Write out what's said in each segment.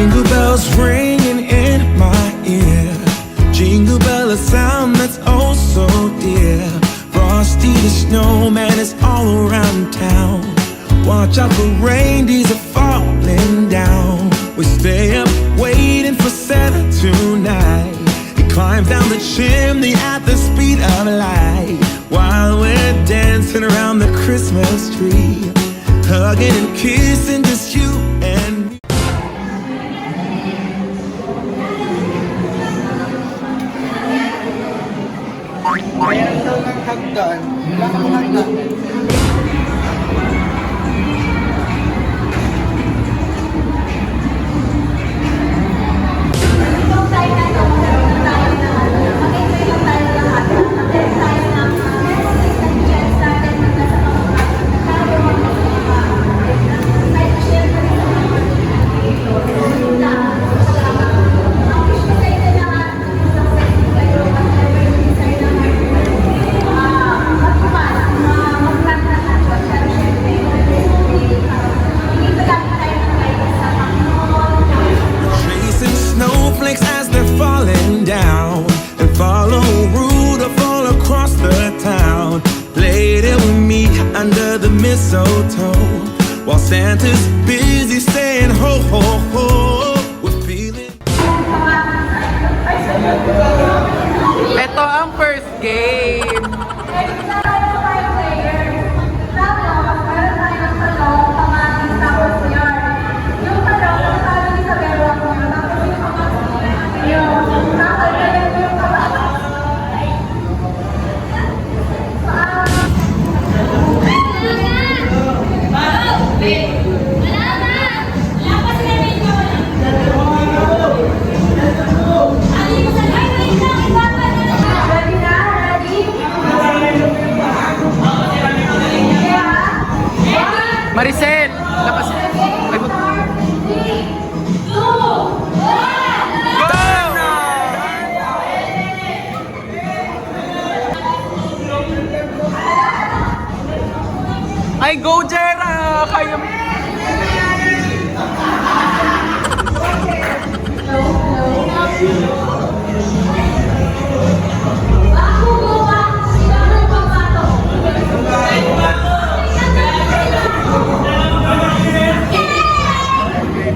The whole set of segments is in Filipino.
Jingle bells ringing in my ear. Jingle bell, a sound that's oh so dear. Frosty the snowman is all around town. Watch out for reindeers are falling down. We stay up waiting for Santa tonight. He climbs down the chimney at the speed of light, while we're dancing around the Christmas tree, hugging and kissing just you and me. Kaya ito ng hagdan. Wala ka pang hagdan. Under the mistletoe, while Santa's busy saying ho ho ho, we're feeling. Ito ang first game. Maricel, lakas. Ay, go! Ay, go, Jera! Kaya mo.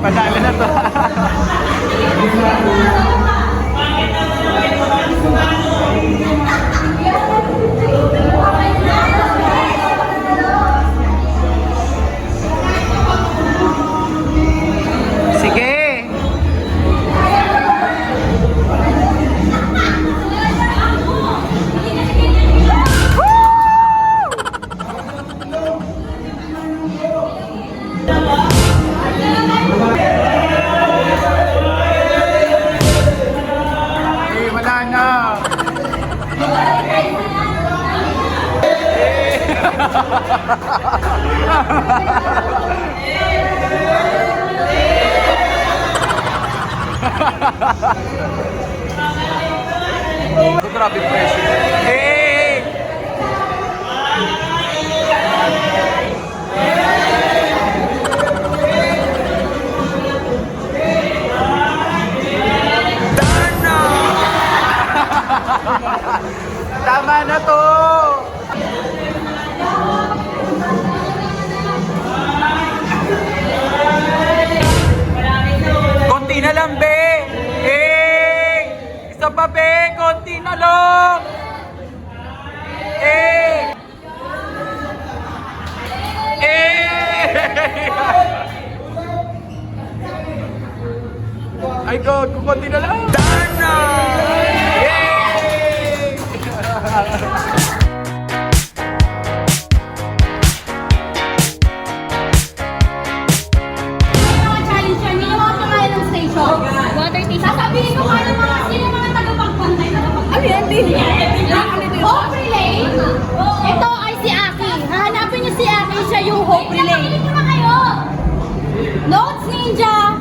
Padala na to. Sige. Grabe pressure. Hey! Darna! Tama na to! Konti na lang, be! Isa pa, be! Konti na lang! Ay, God! Konti na lang! Darna! Sasabihin ko kayo mga sino mga tagapagpantay. Ano yan? Hope Relay. Ito ay si Aki. Hahanapin niyo si Aki. Siya yung Hope Relay. Nakikinig nyo na kayo. Notes Ninja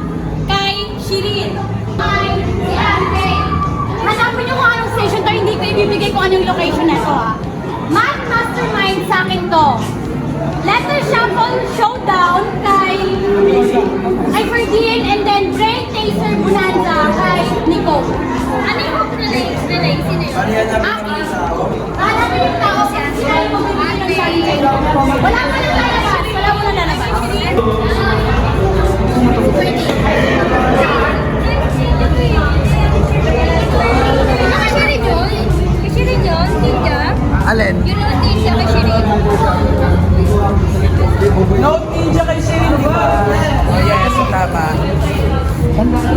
kay Shirin. Ay, si Aki. Hanapin niyo kung anong station to. Hindi ko ibibigay kung anong location na ito. Math Mastermind sa akin to. Letter Shuffle Showdown kay Ferdian and then Brain Hanapin yung tao. Wala ka nang lalabas. Wala mo nang lalabas. Alin? You know Ninja kay Shirin? Note ninja kay Shirin, di ba? Oh yes, tama.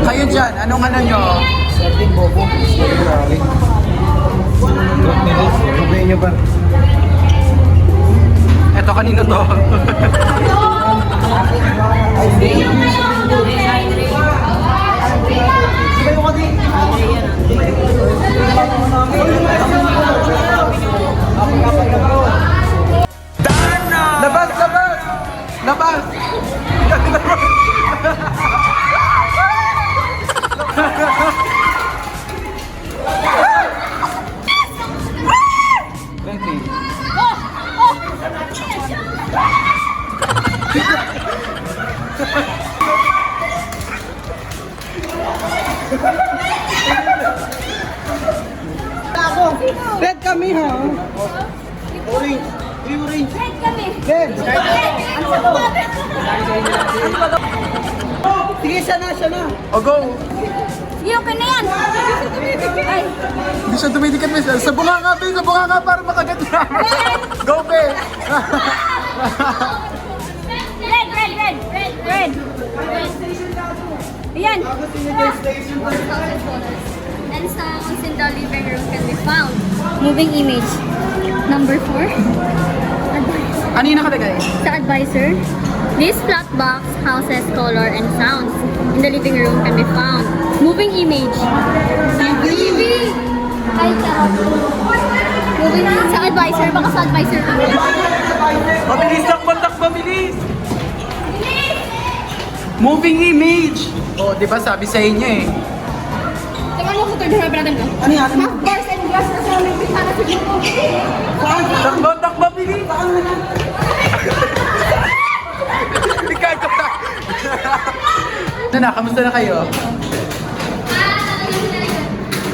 Kayo dyan, anong ano nyo? Eto, kanino to? Labas! Labas! Labas! Red kami ha. Orange. Orange. Red kami. Red. Ano sa baba? Sige, siya na. O go! Yung ka na yan. Ay. Hindi siya dumidikit, miss. Sa bunga nga, Be. Sa bunga nga para makagat niya. Go, Be! Red. Ayan. And sounds in the living room can be found. Moving image. Number 4. Ano yung nakalagay? Sa advisor, this flat box houses color and sounds in the living room can be found. Moving image. TV. Ay, sarap. Moving sa advisor. Baka sa advisor lang. Mabilis lang, takbo, bilis! Moving image! O, di ba sabi sa inyo eh. Tama mo sa third na brother mo. Ano yan? Half bars and glass na sa aming pintana sa grupo. Takbo, bilis! Ikaw na! Ano na, kamusta na kayo?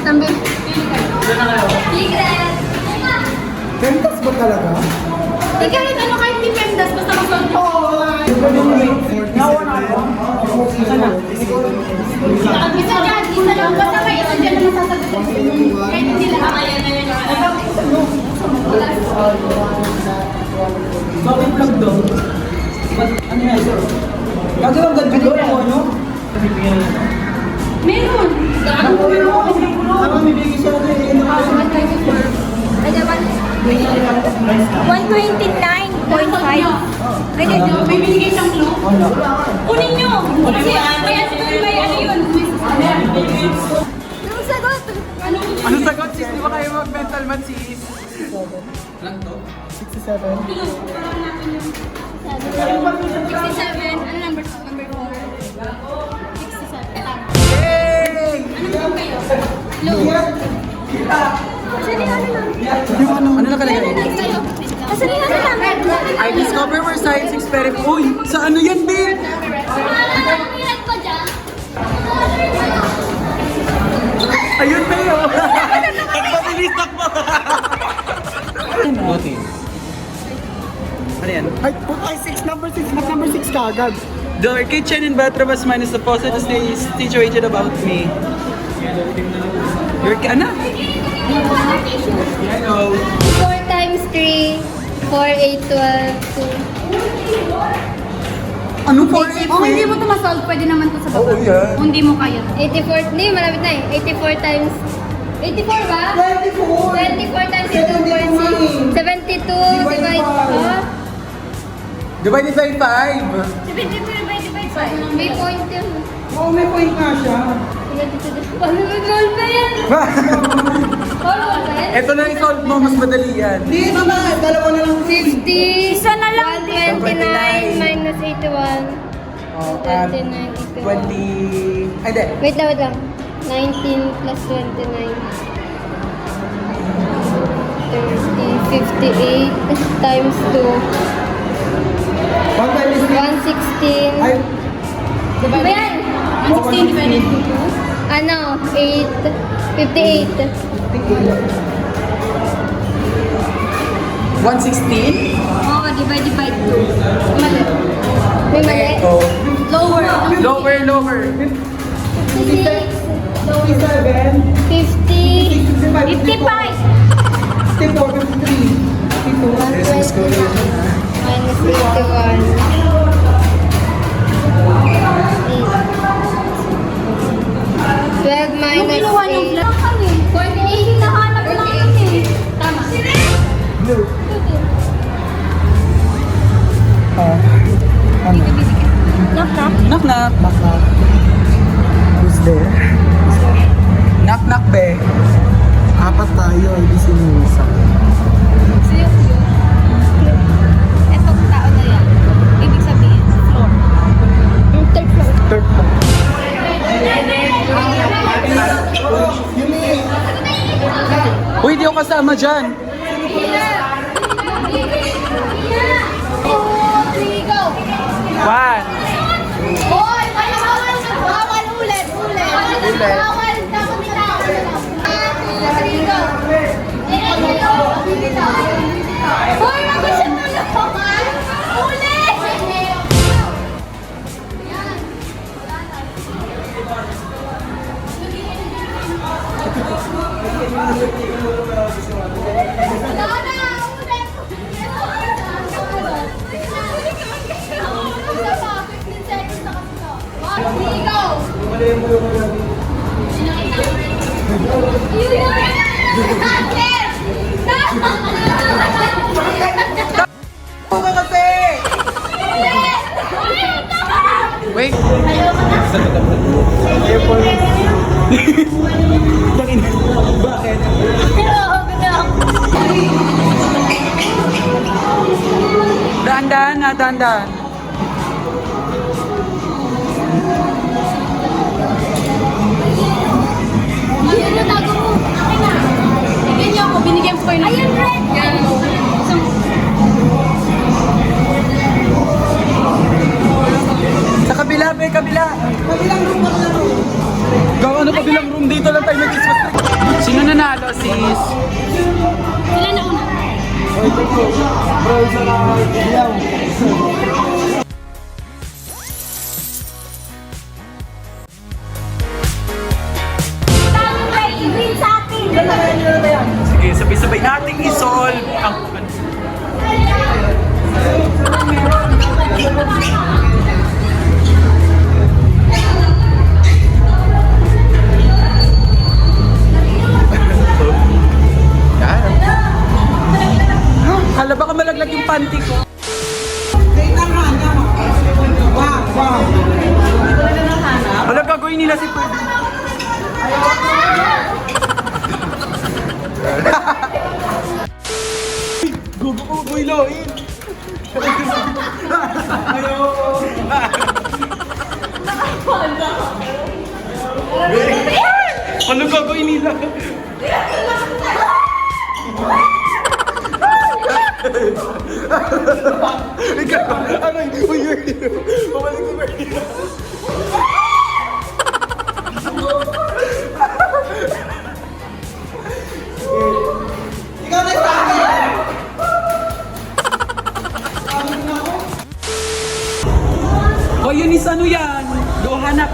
Number. Pentas ba talaga? Di kahit ano kahit ni Pendas, basta mag-solve mo. Nawa na ako. Isa lang. Basta may isa dyan na masasagot. Kahit hindi lahat. Bakit vlog daw? Ano yan? Gagawang ganda doon ako, ano? Meron. Tama, may bigay siya na eh. 129.5. Ay, may binigay siyang clue. Kunin nyo. Kasi may ano yun. Anong sagot? Ano sagot, sis? Di ba kayo mag-mental man, sis? Lang to? 67. 67. Ano number 4? 67. Tama. Yay! Blue. Kasalihan na lang. Ano nakalagay? Kasalihan na lang. I discover where science experiment. Uy! Sa ano yan, Be? Ang hirap ko dyan. Ayun, Be! Oh. Takbo, bilis, takbo! Buti. Ano yan? Ay, number 6 ka agad. The kitchen and bathroom was minus the faucet is situated about me. Your ano? Hello. 4 times 3. 4, 8, 12, 2. Ano for it? Kung hindi mo ito masolve, pwede naman ito sa baba. Oo, yan. Kung hindi mo kaya. 84, hindi, malapit na eh. 84 times, 84 ba? 24. 24 times 2, 4, 6, 72, divide, Divided by 5. 72 divide 5. May point yun. Oo, may point nga siya. Paano mag-solve ba yan? Solve ba yan? Ito na i-solve mo, mas madali yan. Hindi, mama, dalawa na lang. 50, Isa na lang. 129 minus 81. Oh, 29, 20... Ay, hindi. Wait lang. 19 plus 29. 30, 58 times 2. 116. Ay, Diba yan? 116 divided 2. Ano? 8. 58. 116? Oo, divide 2. Mali. May mali. Oh. Lower. Lower, lower. 56. 50. 55. 121. Minus 81. 12 minus 8. 48 na hanap lang kami. Tama. Knock knock. Knock knock. Who's there? Knock knock, be. Apat tayo, hindi sinusa. Etong tao na yan. Ibig sabihin, floor. Third floor. Third floor. Uy, di ako kasama dyan. Go! 1. Hoy! Bawal ulit! Ulit! Bawal! Dapat bitaw! 3, go! Hoy! Ako siya tulungan! Ulit! Wala na! Ulit! Isa pa, 15 seconds na kasi to. 1, 3, go! Ano kasi? Wait. Bakit? Dahan-dahan na, dahan-dahan. Ayun na, tago mo. Akin na. Bigyan niyo ako, binigyan ko kayo ng... Ayun, red! Yan. Sa kabila, be, kabila. Kabilang room. Gawa ano kabilang room dito lang tayo mag-Christmas tree. Sino nanalo, sis? Sila na una. Tamang red, green sa akin. Sige, sabay-sabay nating isolve ang... Hala, baka malaglag yung panty ko. Wala gagawin nila si Pwede. Gugo ko, builoin. Ano gagawin nila? Ikaw, ano yun? Uy, pabalik ko ba yun? Ikaw na sa akin! O yun is ano yan? Go hanap.